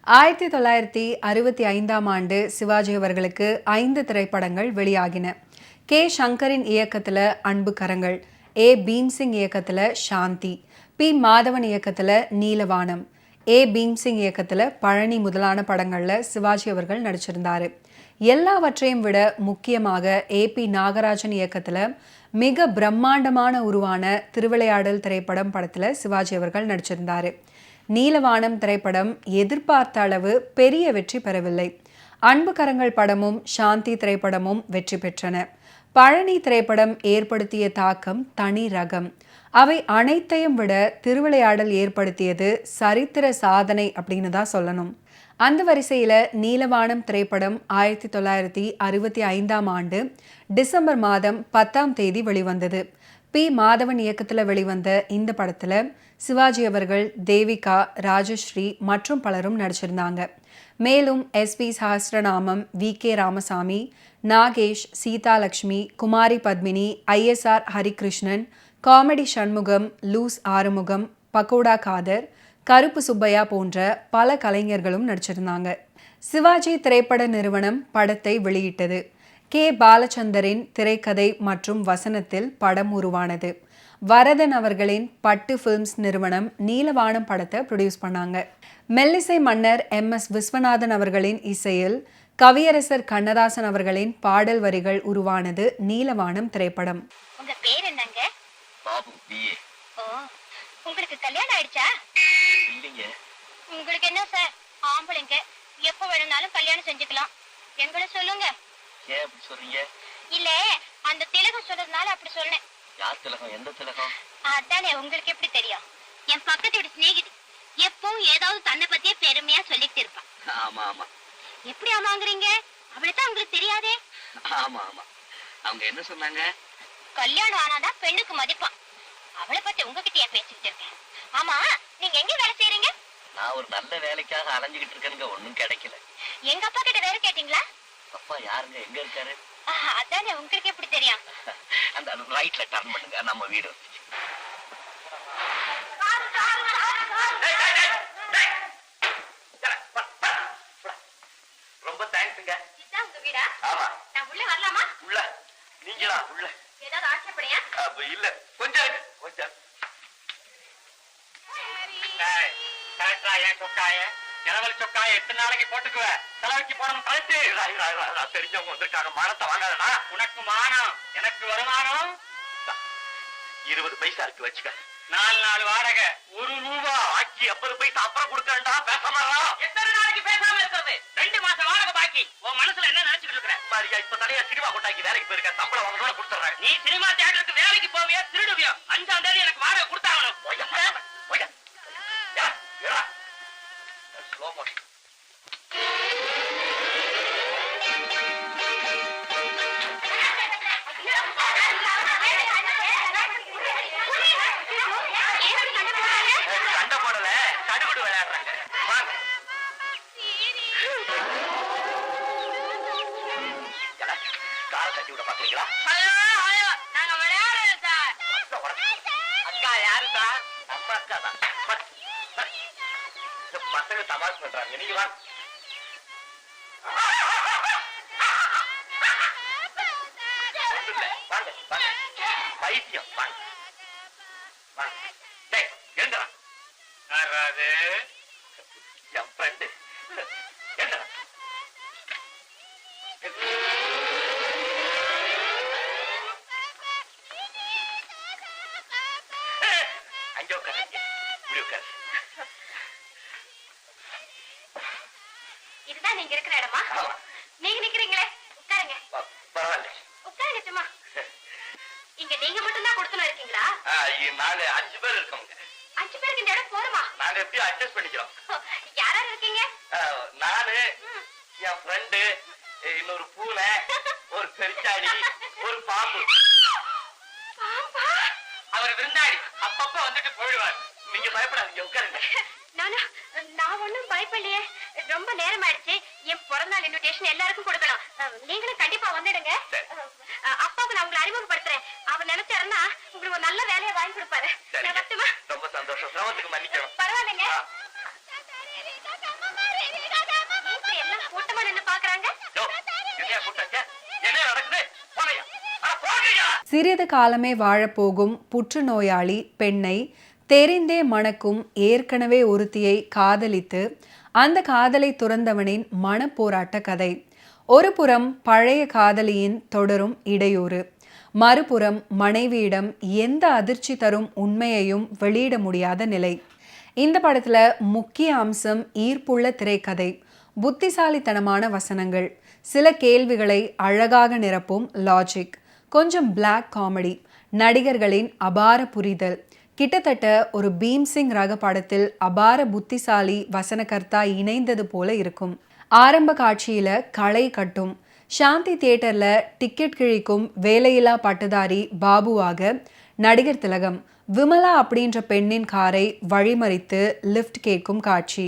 1965ஆம் ஆண்டு சிவாஜி அவர்களுக்கு 5 திரைப்படங்கள் வெளியாகின. கே. சங்கரின் இயக்கத்துல அன்பு கரங்கள், ஏ. பீம்சிங் இயக்கத்துல சாந்தி, பி. மாதவன் இயக்கத்துல நீலவானம், ஏ. பீம்சிங் இயக்கத்துல பழனி முதலான படங்கள்ல சிவாஜி அவர்கள் நடிச்சிருந்தாரு. எல்லாவற்றையும் விட முக்கியமாக ஏ. பி. நாகராஜன் இயக்கத்துல மிக பிரம்மாண்டமான உருவான திருவிளையாடல் திரைப்படம் படத்துல சிவாஜி அவர்கள் நடிச்சிருந்தாரு. நீலவானம் திரைப்படம் எதிர்பார்த்த அளவு பெரிய வெற்றி பெறவில்லை. அன்பு கரங்கள் படமும் சாந்தி திரைப்படமும் வெற்றி பெற்றன. பழனி திரைப்படம் ஏற்படுத்திய தாக்கம் தனி ரகம். அவை அனைத்தையும் விட திருவிளையாடல் ஏற்படுத்தியது சரித்திர சாதனை அப்படின்னு தான் சொல்லணும். அந்த வரிசையில் நீலவானம் திரைப்படம் 1965ஆம் ஆண்டு டிசம்பர் மாதம் 10ஆம் தேதி வெளிவந்தது. பி. மாதவன் இயக்கத்தில் வெளிவந்த இந்த படத்தில் சிவாஜி அவர்கள், தேவிகா, ராஜஸ்ரீ மற்றும் பலரும் நடிச்சிருந்தாங்க. மேலும் எஸ்.பி. சஹஸ்ரநாமம், வி.கே. ராமசாமி, நாகேஷ், சீதாலட்சுமி, குமாரி பத்மினி, ஐ.எஸ்.ஆர். ஹரிகிருஷ்ணன், காமெடி சண்முகம், லூஸ் ஆறுமுகம், பகோடா காதர், கருப்பு சுப்பையா போன்ற பல கலைஞர்களும் நடிச்சிருந்தாங்க. சிவாஜி திரைப்பட நிறுவனம் படத்தை வெளியிட்டது. கே. பாலச்சந்தரின் திரைக்கதை மற்றும் வசனத்தில் படம் உருவானது. வரதன் அவர்களின் பட்டு ஃபிலிம்ஸ் நிறுவனம் நீலவானம் படத்தை ப்ரொடியூஸ் பண்ணாங்க. மெல்லிசை மன்னர் எம்.எஸ். விஸ்வநாதன் அவர்களின் இசையில் கவியரசர் கண்ணதாசன் அவர்களின் பாடல் வரிகள் உருவானது நீலவானம் திரைப்படம். உங்க பேர் என்னங்க? பாபு, பிஏ. ஓ, உங்களுக்கு கல்யாணம் ஆயிடுச்சா? இல்லைங்க. உங்களுக்கு என்ன சார், ஆம்பளைங்க எப்ப வேணும்னாலும் கல்யாணம் செஞ்சுக்கலாம். எங்களை சொல்லுங்க. ஏன் அப்படி சொல்றீங்க? இல்ல, அந்த திலகம் சொன்னதுனால அப்படி சொன்னேன். யார் திலகம்? எந்த திலகம்? அதானே, உங்களுக்கு எப்படி தெரியும்? என் பக்கத்து வீடு சிநேகிதி எப்பவும் ஏதாவது தன்னை பத்தியே பெருமையா சொல்லிட்டு இருப்பான். ஆமா ஆமா. எப்படி ஆமாங்கிறீங்க? அவளைத்தான் உங்களுக்கு தெரியாதே. ஆமா ஆமா. அவங்க என்ன சொன்னாங்க? கல்யாணம் ஆனாதான் பெண்ணுக்கு மதிப்பான். அவளை பத்தி உங்ககிட்ட ஏன் பேசிக்கிட்டு இருக்கேன்? ஆமா, நீங்க எங்க வேலை செய்யறீங்க? நான் ஒரு நல்ல வேலைக்காக அலைஞ்சுகிட்டு இருக்கேனுங்க, ஒன்னும் கிடைக்கல. எங்க அப்பா கிட்ட வேலை கேட்டீங்களா? அப்பா யாருங்க? எங்க இருக்காரு? அதானே, உங்களுக்கு எப்படி தெரியும்? அந்த ரைட்ல டர்ன் பண்ணுங்க, நம்ம வீடு. ரொம்ப தேங்க்ஸ்ங்க. இதான் உங்க வீடா? ஆமா. நான் உள்ள வரலாமா? உள்ள? நீங்களா உள்ள? ஏதாவது ஆட்சேபனையா? இல்ல, கொஞ்சம் கொஞ்சம். ஜனவரி சொக்காய 8 நாளைக்கு போட்டுக்குவ, தலைவைக்கு போடணும் கழுத்து. தெரிஞ்சவங்க வந்திருக்காங்க, மானத்தை வாங்காதடா. உனக்கு மானம், எனக்கு வருமானம். 20 பைசா இருக்கு, வச்சுக்க. 4 வாடகை, 1 ரூபா. ஆக்கி 50 பைசா அப்புறம் கொடுக்கறா. பேசாம எத்தனை நாளைக்கு பேசாம இருக்கிறது? 2 மாசம் வாடகை பாக்கி. உன் மனசுல என்ன நினைச்சிட்டு இருக்கிற? மாதிரியா இப்ப தனியா சினிமா கொண்டாக்கி வேலைக்கு போயிருக்க, சம்பளம் வாங்கணும் கொடுத்துறேன். நீ சினிமா தியேட்டருக்கு வேலைக்கு போவியா, திருடுவியா? 5ஆம் தேதி எனக்கு வாடகை கொடுத்தாகணும். சண்டை போடல, தடுவிடு விளையாடுறாங்க. காரை தட்டி விட பாக்குறீங்களா? நாங்க விளையாடுறோம் சார். அக்கா யாரு சார்? நம்ம அக்கா தான். பசங்க தமாஷ் பண்றாங்க, நீங்க வா. வாங்க வாங்க, பைத்தியம் வாங்க வாங்க. எழுந்தா என் ஃப்ரெண்டு. எழுந்தா அங்கே உட்காரு, இப்படி உட்காரு. இதுதான் நீங்க இருக்கிற இடமா? நீங்க நிக்கிறீங்களே, உட்காருங்க. பரவாயில்ல, உட்காருங்க சும்மா. இங்க நீங்க மட்டும் தான் கொடுத்துன்னு இருக்கீங்களா? நாங்க 5 பேர் இருக்கோங்க. 5 பேருக்கு இந்த இடம் போதுமா? நாங்க எப்படியும் அட்ஜஸ்ட் பண்ணிக்கிறோம். யாராரு இருக்கீங்க? நானு, என் ஃப்ரெண்டு, இன்னொரு பூனை, ஒரு பெருச்சாடி, ஒரு பாம்பு. அவர் விருந்தாடி, அப்பப்ப வந்துட்டு போயிடுவார். நீங்க பயப்படாதீங்க, உட்காருங்க. நான் ஒண்ணும் பயப்படலையே. ரொம்ப நேரம் ஆயிடுச்சு. என் பிறந்தநாள் இன்விடேஷன் எல்லாருக்கும் கொடுக்கணும். நீங்களும் கண்டிப்பா வந்துடுங்க. அப்பாவுக்கு நான் உங்களை அறிமுகப்படுத்துறேன். அவர் நினைச்சாருன்னா உங்களுக்கு ஒரு நல்ல வேலையை வாங்கி கொடுப்பாரு. ரொம்ப சந்தோஷம். சிரமத்துக்கு மன்னிக்கணும். பரவாயில்லைங்க. கூட்டமா நின்னு பாக்குறாங்க. என்ன நடக்குது? போனையா? சிறிது காலமே வாழப்போகும் புற்றுநோயாளி பெண்ணை தெரிந்தே மணக்கும் ஏற்கனவே ஒருத்தியை காதலித்து அந்த காதலை துறந்தவனின் மனப்போராட்ட கதை. ஒரு புறம் பழைய காதலியின் தொடரும் இடையூறு, மறுபுறம் மனைவியிடம் எந்த அதிர்ச்சி தரும் உண்மையையும் வெளியிட முடியாத நிலை. இந்த படத்துல முக்கிய அம்சம் ஈர்ப்புள்ள திரைக்கதை, புத்திசாலித்தனமான வசனங்கள், சில கேள்விகளை அழகாக நிரப்பும் லாஜிக், கொஞ்சம் பிளாக் காமெடி, நடிகர்களின் அபார புரிதல். கிட்டத்தட்ட ஒரு பீம்சிங் ரக படத்தில் அபார புத்திசாலி வசனகர்த்தா இணைந்தது போல இருக்கும். ஆரம்ப காட்சியில களை கட்டும். சாந்தி தியேட்டர்ல டிக்கெட் கிழிக்கும் வேலையில்லா பட்டதாரி பாபுவாக நடிகர் திலகம் விமலா அப்படின்ற பெண்ணின் காரை வழிமறித்து லிஃப்ட் கேட்கும் காட்சி.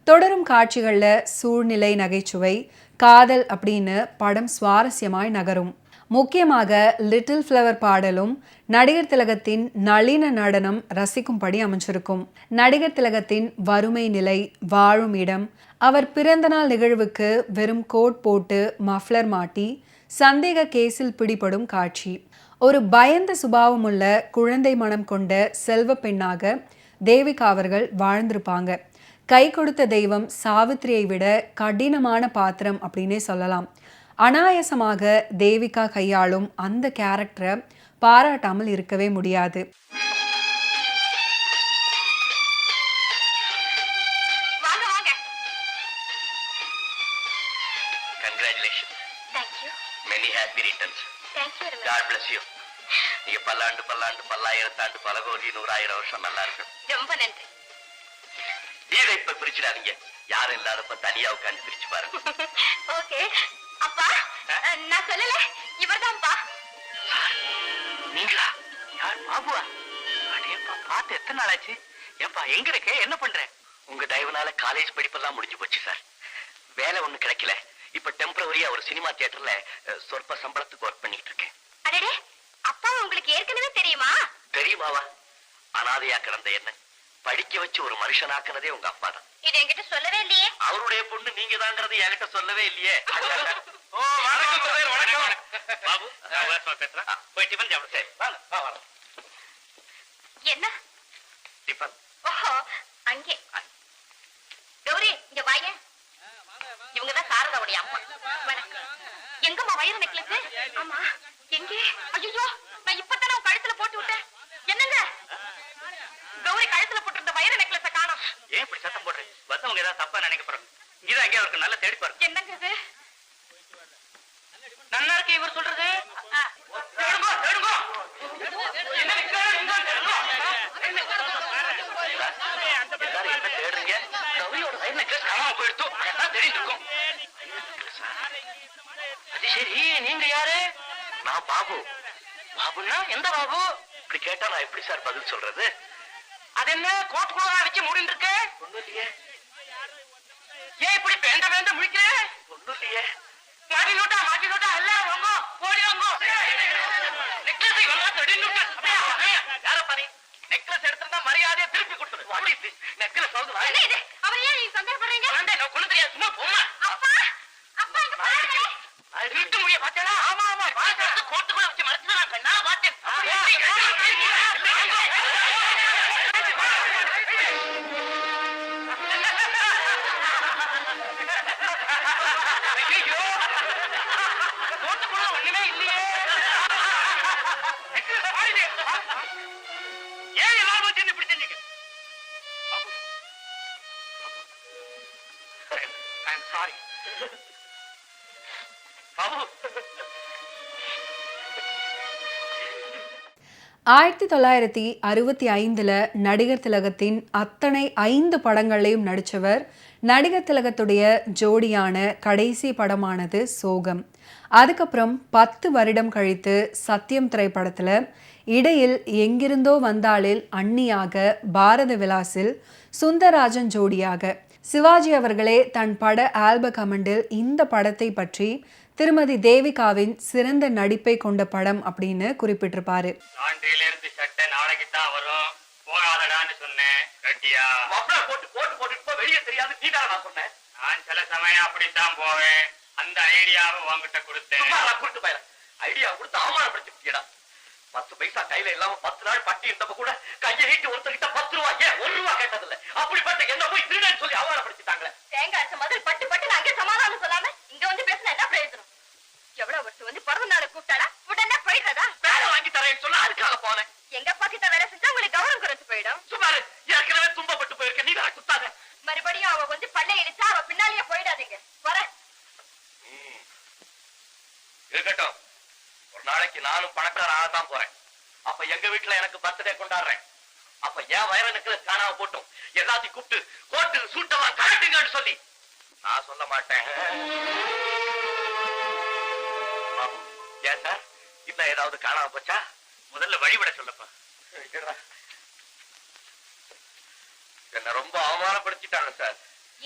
தொடரும் காட்சிகள்ல சூழ்நிலை, நகைச்சுவை, காதல் அப்படின்னு படம் சுவாரஸ்யமாய் நகரும். முக்கியமாக லிட்டில் ஃப்ளவர் பாடலும் நடிகர் திலகத்தின் நளின நடனம் ரசிக்கும்படி அமைஞ்சிருக்கும். நடிகர் திலகத்தின் வறுமை நிலை, வாழும் இடம், அவர் பிறந்தநாள் நிகழ்வுக்கு வெறும் கோட் போட்டு மஃப்ளர் மாட்டி சந்தேக கேஸில் பிடிபடும் காட்சி. ஒரு பயந்த சுபாவமுள்ள குழந்தை மனம் கொண்ட செல்வ பெண்ணாக தேவிகா அவர்கள் வாழ்ந்திருப்பாங்க. கை கொடுத்த தெய்வம் சாவித்திரியை விட கடினமான பாத்திரம் அப்படின்னே சொல்லலாம். அனாயசமாக தேவிகா கையாளும் அந்த கேரக்டரை பாராட்டாமல் இருக்கவே முடியாது. வாங்க வாங்க. Congratulations. Thank you. Many happy returns. Thank you very much. God bless you. நீங்க பல்லாண்டு பல்லாண்டு பல்லாயிரத்தாண்டு பல கோடி 100,000 வருஷம் நல்லா இருக்கும். ரொம்ப நன்றி. வீடை இப்ப பிரிச்சிடாதீங்க. யாரும் இல்லாதப்ப தனியா உட்காந்து பிரிச்சு பாருங்க. ஓகே. அப்பா, நான் சொல்லல, இவர்தான்ப்பா. நீங்களா? யார்? பாபுவா? அடேப்பா, பார்த்து எத்தனை நாள் ஆச்சு? ஏப்பா எங்க இருக்க? என்ன பண்ற? உங்க தயவுனால காலேஜ் படிப்பெல்லாம் முடிஞ்சு போச்சு சார். வேலை ஒண்ணு கிடைக்கல. இப்ப டெம்பரவரியா ஒரு சினிமா தியேட்டர்ல சொற்ப சம்பளத்துக்கு ஒர்க் பண்ணிட்டு இருக்கேன். அடடே, அப்பா உங்களுக்கு ஏற்கனவே தெரியுமா? தெரியுமாவா? அனாதையா கிடந்த என்ன படிக்க வச்சு ஒரு மனுஷனாக்குனதே உங்க அப்பா தான். இது என்கிட்ட சொல்லவே இல்லையே. அவருடைய பொண்ணு நீங்க தாங்கிறது என்கிட்ட சொல்லவே இல்லையே. ஓ, வணக்கம் பிரதர், வணக்கம். பாபு, நான் வேஸ்மா பேசுறேன். போய் டிபன் சாப்பிடு. சரி, வாங்க, வா வாங்க. என்ன? டிபன். ஓஹோ, அங்கே. கௌரி, இங்க வாங்க. இவங்கதான் சாரதாவுடைய அம்மா. வணக்கம். எங்கம்மா வயிறு நெக்லஸ்? ஆமா, எங்கே? ஐயோ, நான் இப்பதானே உன் கழுத்துல போட்டு விட்டேன். என்னங்க? கௌரி கழுத்துல போட்டிருந்த வயிறு நெக்லஸ காணோம். ஏன் இப்படி சத்தம் போடுறீங்க? வந்தவங்க ஏதாவது தப்பா நினைக்க போறாங்க. இதான் அங்கே அவருக்கு நல்ல தேடி பாருங்க. என்னங்க இது? நன்னா இருக்கு இவர் சொல்றது. தேடுங்கோ, தேடுங்கோ. என்ன நிக்கிறாரு? இங்க தேடுங்கோ. எல்லாரும் என்ன தேடுறீங்க? கௌரியோட வயிறு நெக்லஸ் காணாம போயிடுத்து. அதான் தேடிட்டு இருக்கோம். அது சரி, நீங்க யாரு? நான் பாபு. பாபுன்னா எந்த பாபு? இப்படி கேட்டா நான் எப்படி சார் பதில் சொல்றது? அது என்ன கோட் கூட வச்சு முடிந்து இருக்கு? ஒண்ணும் இல்லையே. ஏன் இப்படி பேந்த பேந்த முடிக்கிற? ஒண்ணும் இல்லையே. மாட்டி நோட்டா அல்ல வாங்க ஓடி வாங்க. நெக்லஸ் இவங்க தேடினுட்டா. யார பாரு? நெக்லஸ் எடுத்துட்டா மரியாதையா திருப்பி கொடுத்துரு. வாடி நெக்லஸ் சவுதுடா. என்ன இது? அவர் ஏன் நீங்க சந்தேகப்படுறீங்க? நான் கொண்டு தெரியாது, சும்மா போமா. அப்பா, அப்பா இங்க பாருங்க. அது திருட்டு முடிய பாத்தேடா. ஆமா ஆமா, பாத்து கோட்டுக்குள்ள வச்சு மறைச்சு நான் கண்ணா பாத்தேன். ஐயோ, கோட்டுக்குள்ள ஒண்ணுமே இல்லையே. ஏன் எல்லாரும் சேர்ந்து இப்படி செஞ்சீங்க? I'm sorry. பாபு, 1965 நடிகர் திலகத்தின் அத்தனை 5 படங்களையும் நடித்தவர். நடிகர் திலகத்துடைய ஜோடியான கடைசி படமானது சோகம். அதுக்கப்புறம் 10 வருடம் கழித்து சத்தியம் திரைப்படத்தில், இடையில் எங்கிருந்தோ வந்தாளில் அண்ணியாக, பாரத விலாசில் சுந்தரராஜன் ஜோடியாக. சிவாஜி அவர்களே தன் பட ஆல்ப கமெண்டில் இந்த படத்தை பற்றி திருமதி தேவிகாவின் சிறந்த நடிப்பை கொண்ட படம் அப்படின்னு குறிப்பிட்டிருப்பாரு. ஆண்டிலிருந்து சட்டை நாளைக்கு தான் வரும், போகாதடான்னு சொன்னேன். கட்டியா போட்டு போட்டு போட்டு இப்ப வெளியே தெரியாது. நீ தான் நான் சொன்னேன். நான் சில சமயம் அப்படித்தான் போவேன். அந்த ஐடியாவை உன்கிட்ட கொடுத்தேன். கூட்டு போயிட ஐடியா கொடுத்து அவமானப்படுத்திடா. 10 பைசா கையில இல்லாம 10 நாள் பட்டி இருந்தப்ப கூட கையை நீட்டி ஒருத்தர்கிட்ட 10 ரூபாய் ஏன் 1 ரூபாய் கேட்டதில்ல. அப்படிப்பட்ட என்ன போய் திருடன்னு சொல்லி அவமானப்படுத்திட்டாங்களே. தேங்காய் அரைச்ச மாதிரி பட்டு பட்டு நான் அங்கே சமாதானம் சொல்லாம இங்க வந்து பேசினா என்ன பிரயோஜனம்? எவ்வளவு வருஷம் வந்து பிறந்த நாளை கூப்பிட்டாடா உடனே போயிடுறதா? வேலை வாங்கி தரேன்னு சொன்னா அதுக்காக போனேன். எங்க அப்பா கிட்ட வேலை செஞ்சா உங்களுக்கு கவனம் குறைச்சு போயிடும். சுமாரு ஏற்கனவே துன்பப்பட்டு போயிருக்க நீ தான் குத்தாத. மறுபடியும் அவ வந்து பல்லை இடிச்சா அவ பின்னாலேயே போயிடாதீங்க. வர இருக்கட்டும். ஒரு நாளைக்கு நானும் பணக்கார ஆகத்தான் போறேன். அப்ப எங்க வீட்டுல எனக்கு பர்த்டே கொண்டாடுறேன். அப்ப என் வயரனுக்கு காணாம போட்டும் எல்லாத்தையும் கூப்பிட்டு கோட்டு சூட்டமா கரட்டுங்கன்னு சொல்லி நான் சொல்ல மாட்டேன். ஏன் சார் இன்னும் ஏதாவது காணாம போச்சா? முதல்ல வழிபட சொல்லப்பா. என்ன ரொம்ப அவமானப்படுத்திட்டாங்க சார்.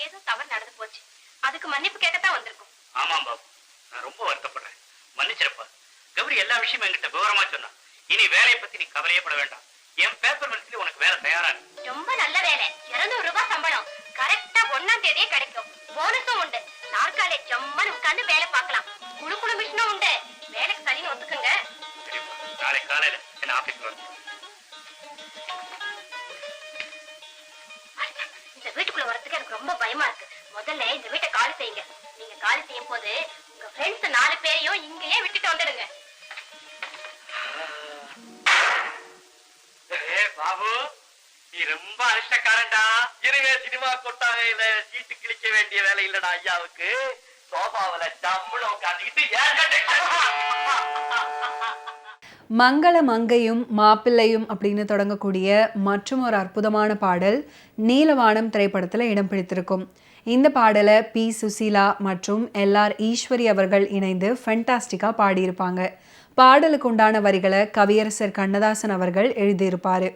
ஏதோ தவறு நடந்து போச்சு. அதுக்கு மன்னிப்பு கேட்கத்தான் வந்திருக்கும். ஆமாம் பாபு, நான் ரொம்ப வருத்தப்படுறேன். மன்னிச்சிருப்பா. கௌரி எல்லா விஷயமும் என்கிட்ட விவரமா சொன்னா. இனி வேலையை பத்தி நீ கவலையே பட வேண்டாம். என் பேப்பர் மில்ஸ்ல உனக்கு வேலை தயாரா இருக்கு. ரொம்ப நல்ல வேலை. 200 ரூபாய் சம்பளம். கரெக்டா 1ஆம் தேதியே கிடைக்கும். போனஸும் உண்டு. நாற்காலே ஜம்மன் உட்கார்ந்து வேலை பார்க்கலாம். குழு குழு மிஷினும் உண்டு. வேலைக்கு சரின்னு ஒத்துக்குங்க. சரிப்பா, நாளை காலையில என்ன ஆபீஸ்க்கு வந்து. இந்த வீட்டுக்குள்ள வரதுக்கு எனக்கு ரொம்ப பயமா இருக்கு. முதல்ல இந்த வீட்டை காலி செய்யுங்க. நீங்க காலி செய்யும் போது உங்க ஃப்ரெண்ட்ஸ் 4 பேரையும் இங்கேயே விட்டுட்டு வந்துடுங்க. பாபு, நீ ரொம்ப அதிர்ஷ்டக்காரன்டா. இனிமே சினிமா கொட்டாகையில சீட்டு கிழிக்க வேண்டிய வேலை இல்லடா ஐயாவுக்கு. சோபாவில டம்முன்னு உட்காந்துக்கிட்டு மங்கள மங்கையும் மாப்பிள்ளையும் அப்படின்னு தொடங்கக்கூடிய மற்றும் ஒரு அற்புதமான பாடல் நீலவானம் திரைப்படத்தில் இடம் பிடித்திருக்கும். இந்த பாடலை பி சுசீலா மற்றும் எல்ஆர் ஈஸ்வரி அவர்கள் இணைந்து ஃபென்டாஸ்டிக்காக பாடியிருப்பாங்க. பாடலுக்கு உண்டான வரிகளை கவியரசர் கண்ணதாசன் அவர்கள் எழுதியிருப்பாரு.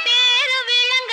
பேரு விளங்க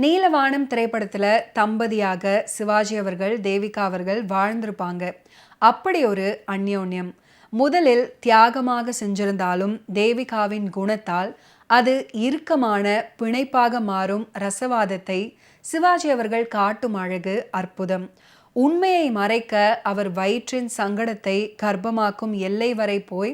நீலவானம் திரைப்படத்துல தம்பதியாக சிவாஜி அவர்கள் தேவிகா அவர்கள் வாழ்ந்திருப்பாங்க. அப்படி ஒரு அந்யோன்யம் முதலில் தியாகமாக செஞ்சிருந்தாலும் தேவிகாவின் குணத்தால் அது இறுக்கமான பிணைப்பாக மாறும் ரசவாதத்தை சிவாஜி அவர்கள் காட்டும் அழகு அற்புதம். உண்மையை மறைக்க அவர் வயிற்றின் சங்கடத்தை கர்ப்பமாக்கும் எல்லை வரை போய்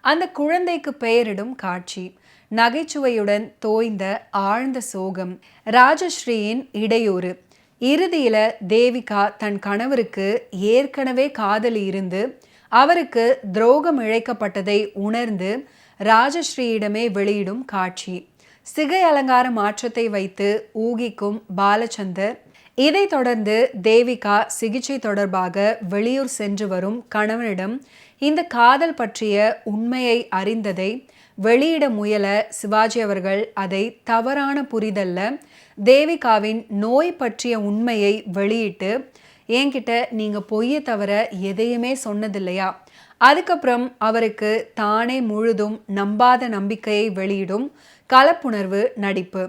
அந்த குழந்தைக்கு பெயரிடும் காட்சி, நகைச்சுவையுடன் தோய்ந்த ஆழ்ந்த சோகம், ராஜஸ்ரீயின் இடையூறு, இறுதியில தேவிகா தன் கணவருக்கு ஏற்கனவே காதலி இருந்து அவருக்கு துரோகம் இழைக்கப்பட்டதை உணர்ந்து ராஜஸ்ரீயிடமே வெளியிடும் காட்சி, சிகை அலங்கார மாற்றத்தை வைத்து ஊகிக்கும் பாலச்சந்தர், இதைத் தொடர்ந்து தேவிகா சிகிச்சை தொடர்பாக வெளியூர் சென்று வரும் கணவனிடம் இந்த காதல் பற்றிய உண்மையை அறிந்ததை வெளியிட முயல சிவாஜி அவர்கள் அதை தவறான புரிதல்ல தேவிகாவின் நோய் பற்றிய உண்மையை வெளியிட்டு, என்கிட்ட நீங்க பொய்யை தவிர எதையுமே சொன்னதில்லையா, அதுக்கப்புறம் அவருக்கு தானே முழுதும் நம்பாத நம்பிக்கையை வெளியிடும் கலப்புணர்வு நடிப்பு,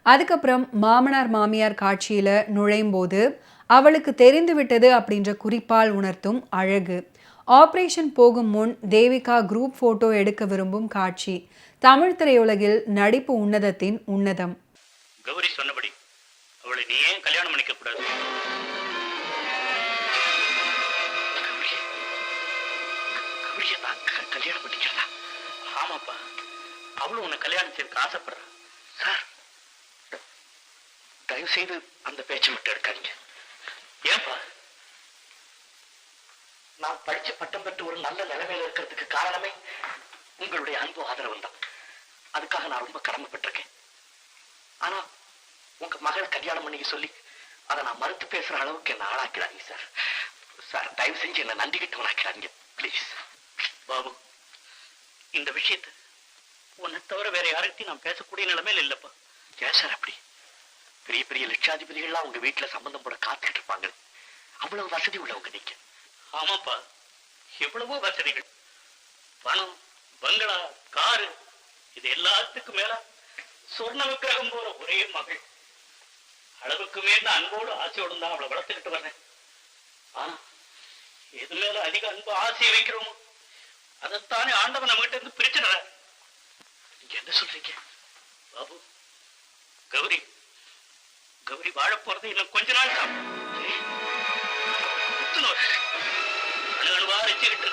அதுக்கப்புறம் மாமனார் மாமியார் காட்சியில நுழையும் போது அவளுக்கு தெரிந்துவிட்டது அப்படின்ற குறிப்பால் உணர்த்தும் அழகு, ஆபரேஷன் போகும் முன் தேவிகா குரூப் போட்டோ எடுக்க விரும்பும் காட்சி, தமிழ் திரையுலகில் நடிப்பு உன்னதத்தின் உன்னதம். கௌரி சொன்னபடி அவளை நீ ஏன் கல்யாணம் பண்ணிக்க கூடாது? கல்யாணம் பண்ணிக்கிறதா? ஆமாப்பா, அவளும் உன்னை கல்யாணம் செய்ய ஆசைப்படுறா. சார், தயவு செய்து அந்த பேச்சை விட்டு எடுக்காதீங்க. ஏன்பா? நான் படிச்ச பட்டம் பெற்று ஒரு நல்ல நிலைமையில இருக்கிறதுக்கு காரணமே உங்களுடைய அன்பு ஆதரவு தான். அதுக்காக நான் ரொம்ப கடமைப்பட்டிருக்கேன். ஆனா உங்க மகளை கல்யாணம் பண்ணிக்க சொல்லி அதை நான் மறுத்து பேசுற அளவுக்கு என்ன ஆளாக்கிறாங்க சார். சார், தயவு செஞ்சு என்ன நன்றி கிட்டவனாக்கிறாங்க பிளீஸ். பாபு, இந்த விஷயத்தை உன்னை தவிர வேற யார்கிட்டையும் நான் பேசக்கூடிய நிலைமையில இல்லப்பா. ஏன் சார் அப்படி? பெரிய பெரிய லட்சாதிபதிகள்லாம் உங்க வீட்டுல சம்பந்தம் போட காத்துக்கிட்டு இருப்பாங்க. அவ்வளவு வசதி உள்ளவங்க நீங்க. ஆமாப்பா, எவ்வளவோ வசதிகள், பணம், பங்களா, காரு, இது எல்லாத்துக்கும் மேல சொர்ண விக்கிரகம் போற ஒரே மகள். அளவுக்கு மேல அன்போடு ஆசையோடு தான் அவளை வளர்த்துக்கிட்டு வர்றேன். ஆனா எது மேல அதிக அன்பு ஆசையை வைக்கிறோமோ அதைத்தானே ஆண்டவன் நம்ம கிட்ட இருந்து பிரிச்சுடுற. நீங்க என்ன சொல்றீங்க பாபு? கௌரி கௌரி வாழ போறது இன்னும் கொஞ்ச நாள் தான். அணு அணுவா வச்சுக்கிட்டு இருக்கு.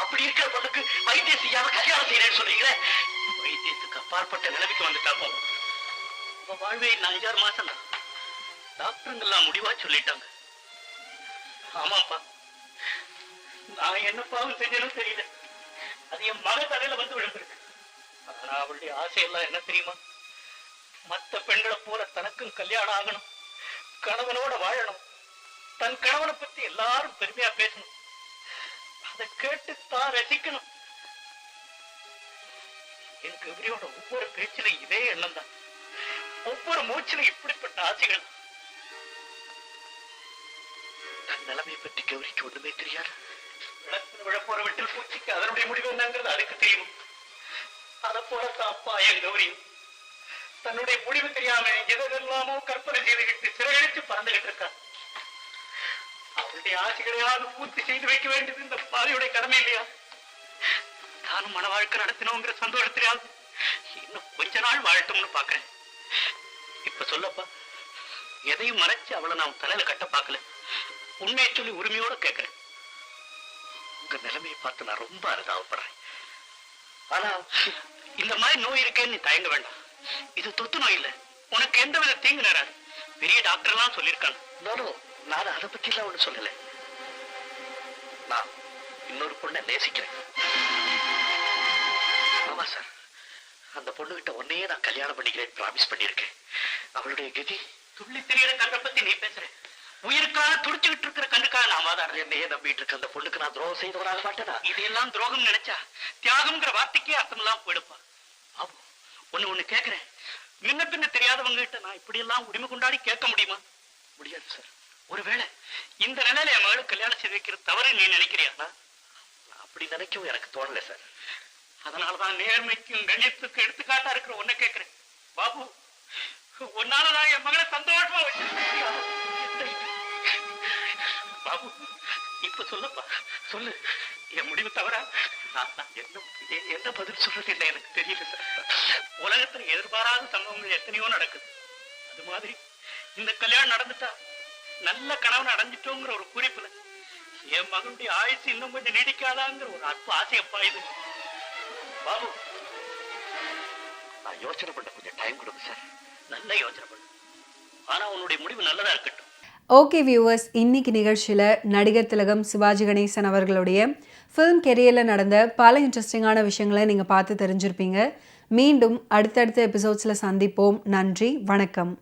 அப்படி இருக்கிற பொண்ணுக்கு வைத்தியம் செய்யாம கல்யாணம் செய்யறேன்னு சொல்றீங்களே? வைத்தியத்துக்கு அப்பாற்பட்ட நிலைமைக்கு வந்துட்டாப்போ. வாழ்வே 5-6 மாசம் தான். டாக்டருங்கெல்லாம் முடிவா சொல்லிட்டாங்க. ஆமாப்பா, நான் என்ன பாவம் செஞ்சேன்னு தெரியல. அது என் மக தலையில வந்து விழுந்திருக்கு. ஆனா அவளுடைய ஆசையெல்லாம் என்ன தெரியுமா? மற்ற பெண்களை போல தனக்கும் கல்யாணம் ஆகணும், கணவனோட வாழணும், தன் கணவனை பத்தி எல்லாரும் பெருமையா பேசணும், அதை கேட்டு தான் ரசிக்கணும். என் கௌரியோட ஒவ்வொரு பேச்சில இதே எண்ணம் தான், ஒவ்வொரு மூச்சில இப்படிப்பட்ட ஆசைகள். தன் நிலைமையை பற்றி கௌரிக்கு ஒண்ணுமே தெரியாது. விழப்போற வெட்டில் பூச்சிக்கு அதனுடைய முடிவு என்னங்கிறது அதுக்கு தெரியும். அதை போலத்தான் அப்பா என் கௌரியும் தன்னுடைய முடிவு தெரியாம எதெல்லாமோ கற்பனை செய்துகிட்டு சிறகடிச்சு பறந்துகிட்டு இருக்கா. அவருடைய ஆசைகளையாவது பூர்த்தி செய்து வைக்க வேண்டியது இந்த பாதையுடைய கடமை இல்லையா? தானும் மன வாழ்க்கை நடத்தினோங்கிற சந்தோஷத்திலாவது இன்னும் கொஞ்ச நாள் வாழட்டும்னு பாக்குறேன். இப்ப சொல்லப்பா, எதையும் மறைச்சு அவளை நான் தலையில கட்ட பார்க்கல. உண்மையை சொல்லி உரிமையோட கேட்கிறேன். உங்க நிலைமையை பார்த்து நான் ரொம்ப அனுதாபப்படுறேன். ஆனா இந்த மாதிரி நோய் இருக்கேன்னு நீ தயங்க வேண்டாம். இது தொத்து நோய் இல்ல, உனக்கு எந்த வித தீங்கு நேராது. பெரிய டாக்டர் எல்லாம் சொல்லியிருக்காங்க. நான் அதை பத்தி எல்லாம் ஒண்ணு சொல்லல. நான் இன்னொரு பொண்ணை நேசிக்கிறேன். ஆமா சார், அந்த பொண்ணுகிட்ட ஒன்னையே நான் கல்யாணம் பண்ணிக்கிறேன் ப்ராமிஸ் பண்ணியிருக்கேன். அவளுடைய கதி துள்ளி தெரியற கண்ணை பத்தி நீ பேசுற. உயிருக்காக துடிச்சுக்கிட்டு இருக்கிற கண்ணுக்காக நான் வாதாடுறேன். என்னையே நம்பிட்டு இருக்க அந்த பொண்ணுக்கு நான் துரோகம் செய்தவனாக மாட்டேனா? இதையெல்லாம் துரோகம் நினைச்சா தியாகம்ங்கிற வார்த்தைக்கே அர்த்தம் எல்லாம் போயிடுப்பா. ஒண்ணு கேட்கிறேன், முன்ன பின்ன தெரியாதவங்க கிட்ட நான் இப்படி எல்லாம் உரிமை கொண்டாடி கேட்க முடியுமா? முடியாது சார். ஒருவேளை இந்த நிலையில என் மகளுக்கு கல்யாணம் செய்து வைக்கிறது தவறு நீ நினைக்கிறியா? நான் அப்படி நினைக்கவும் எனக்கு தோணல சார். அதனாலதான் நேர்மைக்கும் கண்ணியத்துக்கும் எடுத்துக்காட்டா இருக்கிற உன்னை கேட்கிறேன். பாபு, உன்னாலதான் என் மகளை சந்தோஷமா வச்சிருக்கேன். பாபு, இப்ப சொல்லப்பா, சொல்லு. என் முடிவு தவறா? என்ன பதில் சொல்றது இல்லை, எனக்கு தெரியல சார். உலகத்துல எதிர்பாராத சம்பவங்கள் எத்தனையோ நடக்குது. அது மாதிரி இந்த கல்யாணம் நடந்துட்டா நல்ல கணவன் அடைஞ்சிட்டோங்கிற ஒரு குறிப்புல என் மகனுடைய ஆயுசு இன்னும் கொஞ்சம் நீடிக்காதாங்கிற ஒரு அற்ப ஆசையப்பா இது. பாபு, நான் யோசனை பண்ண கொஞ்சம் டைம் கொடுங்க சார். நல்ல யோசனை பண்ணு. ஆனா உன்னுடைய முடிவு நல்லதா இருக்கட்டும். ஓகே வியூவர்ஸ், இன்னைக்கு நிகழ்ச்சியில் நடிகர் திலகம் சிவாஜி கணேசன் அவர்களுடைய ஃபிலிம் கெரியரில் நடந்த பல இன்ட்ரெஸ்டிங்கான விஷயங்களை நீங்கள் பார்த்து தெரிஞ்சிருப்பீங்க. மீண்டும் அடுத்தடுத்த எபிசோட்ஸில் சந்திப்போம். நன்றி, வணக்கம்.